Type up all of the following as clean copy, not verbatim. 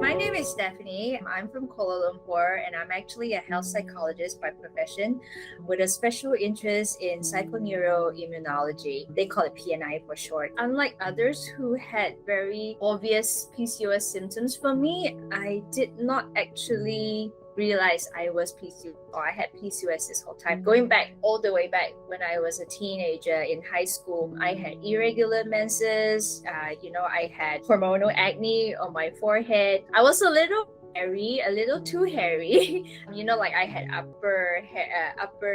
My name is Stephanie. I'm from Kuala Lumpur and I'm actually a health psychologist by profession with a special interest in psychoneuroimmunology. They call it PNI for short. Unlike others who had very obvious PCOS symptoms, for me, I did not actually realize I was PCOS or I had PCOS this whole time. Going back all the way back when I was a teenager in high school, I had irregular menses. I had hormonal acne on my forehead. I was a little hairy, a little too hairy. Like I had upper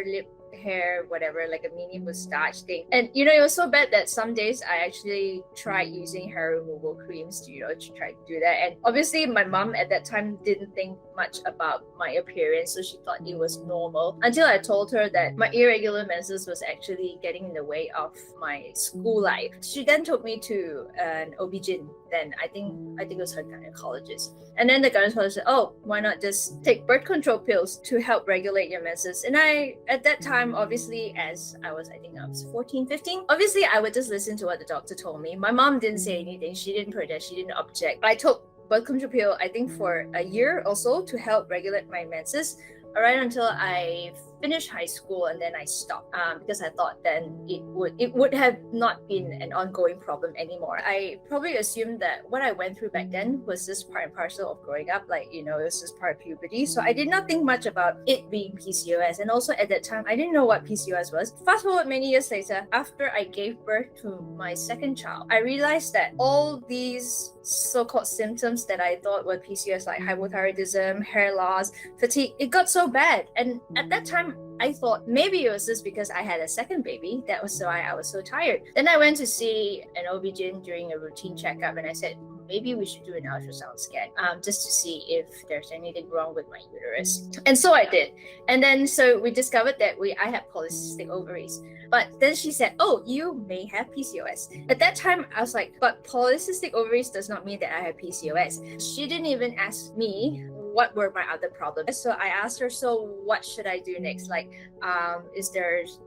lip hair, whatever, like a mini mustache thing. And it was so bad that some days I actually tried using hair removal creams to try to do that. And obviously my mom at that time didn't think much about my appearance, so she thought it was normal until I told her that my irregular menses was actually getting in the way of my school life. She then took me to an OB-GYN. Then I think it was her gynecologist. And then the gynecologist said, oh, why not just take birth control pills to help regulate your menses? And I, at that time, obviously, as I was 14, 15, obviously I would just listen to what the doctor told me. My mom didn't say anything. She didn't protest. She didn't object. I took birth control pill, I think for a year or so to help regulate my menses, right until I finished high school, and then I stopped because I thought then it would have not been an ongoing problem anymore. I probably assumed that what I went through back then was just part and parcel of growing up, it was just part of puberty. So I did not think much about it being PCOS, and also at that time I didn't know what PCOS was. Fast forward many years later, after I gave birth to my second child, I realized that all these so-called symptoms that I thought were PCOS, like hypothyroidism, hair loss, fatigue, it got so bad. And at that time I thought maybe it was just because I had a second baby. That was why I was so tired. Then I went to see an OB-GYN during a routine checkup, and I said, maybe we should do an ultrasound scan just to see if there's anything wrong with my uterus. And so I did. And then so we discovered that I had polycystic ovaries. But then she said, oh, you may have PCOS. At that time, I was like, but polycystic ovaries does not mean that I have PCOS. She didn't even ask me what were my other problems. So I asked her, so what should I do next?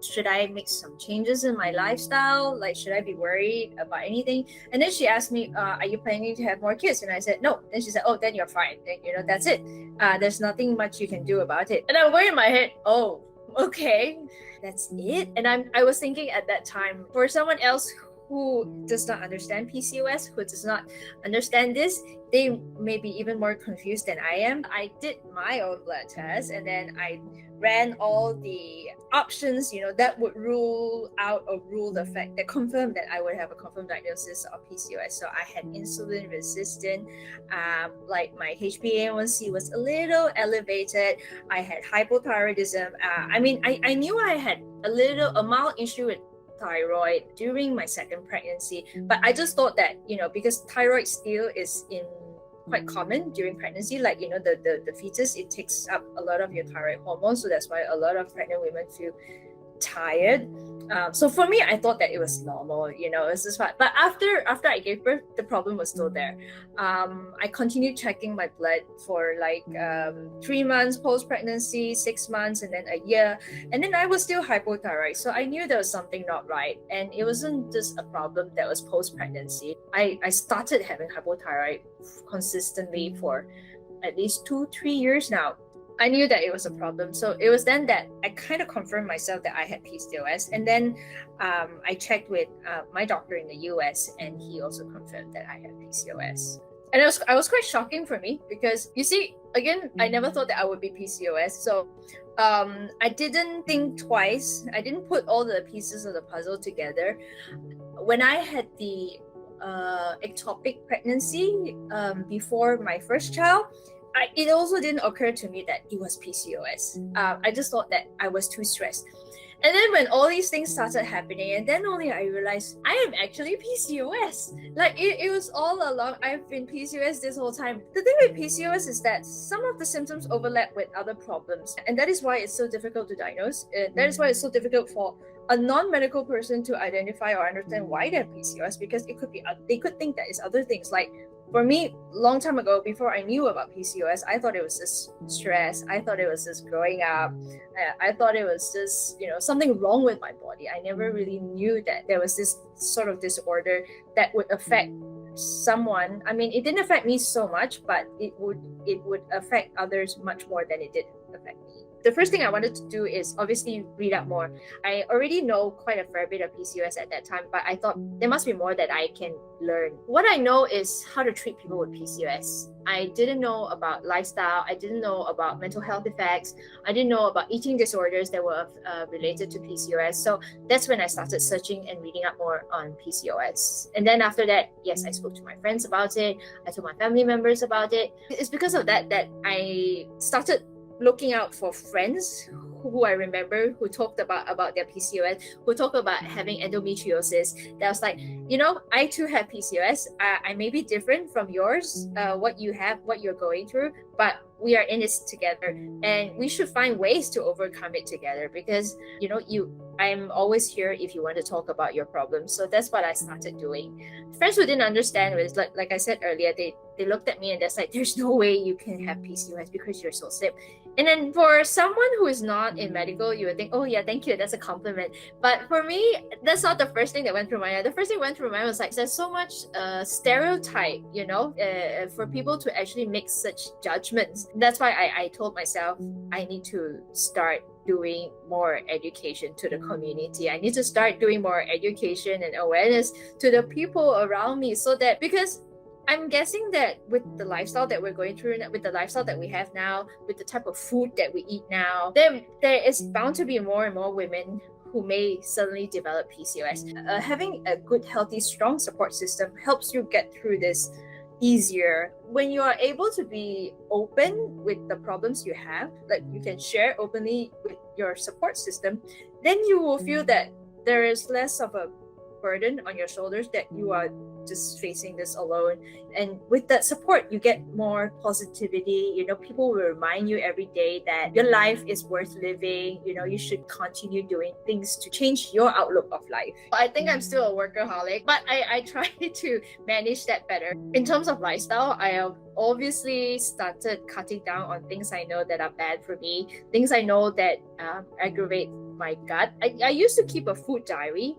Should I make some changes in my lifestyle? Should I be worried about anything? And then she asked me, are you planning to have more kids? And I said, no. Then she said, oh, then you're fine. Then, that's it. There's nothing much you can do about it. And I'm going in my head, oh, okay, that's it. And I was thinking at that time, for someone else who does not understand PCOS, who does not understand this, they may be even more confused than I am. I did my own blood test, and then I ran all the options, that would rule out or rule the fact that confirmed that I would have a confirmed diagnosis of PCOS. So I had insulin resistant, my HbA1c was a little elevated. I had hypothyroidism. I knew I had a mild issue with thyroid during my second pregnancy, but I just thought that because thyroid still is quite common during pregnancy, the fetus, it takes up a lot of your thyroid hormones, so that's why a lot of pregnant women feel tired. So for me, I thought that it was normal, it's just fine. But after I gave birth, the problem was still there. I continued checking my blood for 3 months post-pregnancy, 6 months, and then a year. And then I was still hypothyroid. So I knew there was something not right. And it wasn't just a problem that was post-pregnancy. I started having hypothyroid consistently for at least 2-3 years now. I knew that it was a problem. So it was then that I kind of confirmed myself that I had PCOS. And then I checked with my doctor in the US, and he also confirmed that I had PCOS. And it was quite shocking for me because, you see, again, I never thought that I would be PCOS. So I didn't think twice. I didn't put all the pieces of the puzzle together. When I had the ectopic pregnancy before my first child, it also didn't occur to me that it was PCOS. I just thought that I was too stressed. And then when all these things started happening, and then only I realized I am actually PCOS. It was all along, I've been PCOS this whole time. The thing with PCOS is that some of the symptoms overlap with other problems. And that is why it's so difficult to diagnose. That is why it's so difficult for a non-medical person to identify or understand why they have PCOS, because they could think that it's other things. For me, long time ago, before I knew about PCOS, I thought it was just stress. I thought it was just growing up. I thought it was just, something wrong with my body. I never really knew that there was this sort of disorder that would affect someone, I mean, it didn't affect me so much, but it would affect others much more than it did affect me. The first thing I wanted to do is obviously read up more. I already know quite a fair bit of PCOS at that time, but I thought there must be more that I can learn. What I know is how to treat people with PCOS. I didn't know about lifestyle. I didn't know about mental health effects. I didn't know about eating disorders that were related to PCOS. So that's when I started searching and reading up more on PCOS. And then after that, yes, I spoke to my friends about it. I told my family members about it. It's because of that I started looking out for friends who I remember who talked about their PCOS, who talked about having endometriosis. That was like, I too have PCOS. I may be different from yours, what you have, what you're going through, but we are in this together, and we should find ways to overcome it together, because I'm always here if you want to talk about your problems. So that's what I started doing. Friends who didn't understand was like I said earlier, they looked at me and they're like, there's no way you can have PCOS because you're so slim. And then for someone who is not in medical, you would think, oh yeah, thank you, that's a compliment. But for me, that's not the first thing that went through my mind. The first thing that went through my mind was like, there's so much stereotype, for people to actually make such judgments. That's why I told myself I need to start doing more education to the community. I need to start doing more education and awareness to the people around me, so that, because I'm guessing that with the lifestyle that we're going through, with the lifestyle that we have now, with the type of food that we eat now, there is bound to be more and more women who may suddenly develop PCOS. Having a good, healthy, strong support system helps you get through this easier. When you are able to be open with the problems you have, like you can share openly with your support system, then you will feel that there is less of a burden on your shoulders, that you are just facing this alone. And with that support, you get more positivity. People will remind you every day that your life is worth living. You should continue doing things to change your outlook of life. I think I'm still a workaholic, but I try to manage that better. In terms of lifestyle, I have obviously started cutting down on things I know that are bad for me, things I know that aggravate my gut. I used to keep a food diary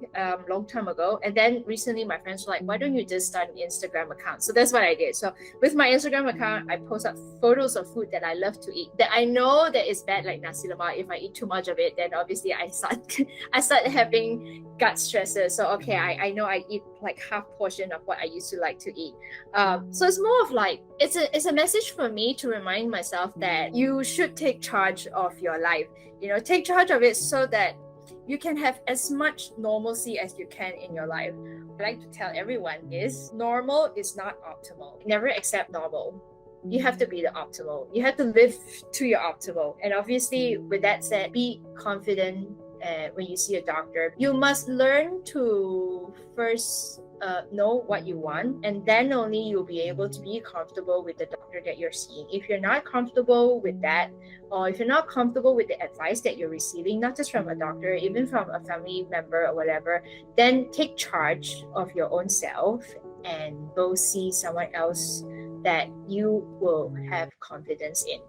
long time ago, and then recently my friends were like, why don't you just start an Instagram account? So that's what I did. So with my Instagram account, I post up photos of food that I love to eat, that I know that is bad, like nasi lemak. If I eat too much of it, then obviously I start having gut stresses. So okay, I know I eat like half portion of what I used to like to eat. So it's more of like, it's a message for me to remind myself that you should take charge of your life. Take charge of it so that you can have as much normalcy as you can in your life. I like to tell everyone is normal is not optimal. Never accept normal. You have to be the optimal. You have to live to your optimal. And obviously, with that said, be confident when you see a doctor. You must learn to first know what you want, and then only you'll be able to be comfortable with the doctor that you're seeing. If you're not comfortable with that, or if you're not comfortable with the advice that you're receiving, not just from a doctor, even from a family member or whatever, then take charge of your own self and go see someone else that you will have confidence in.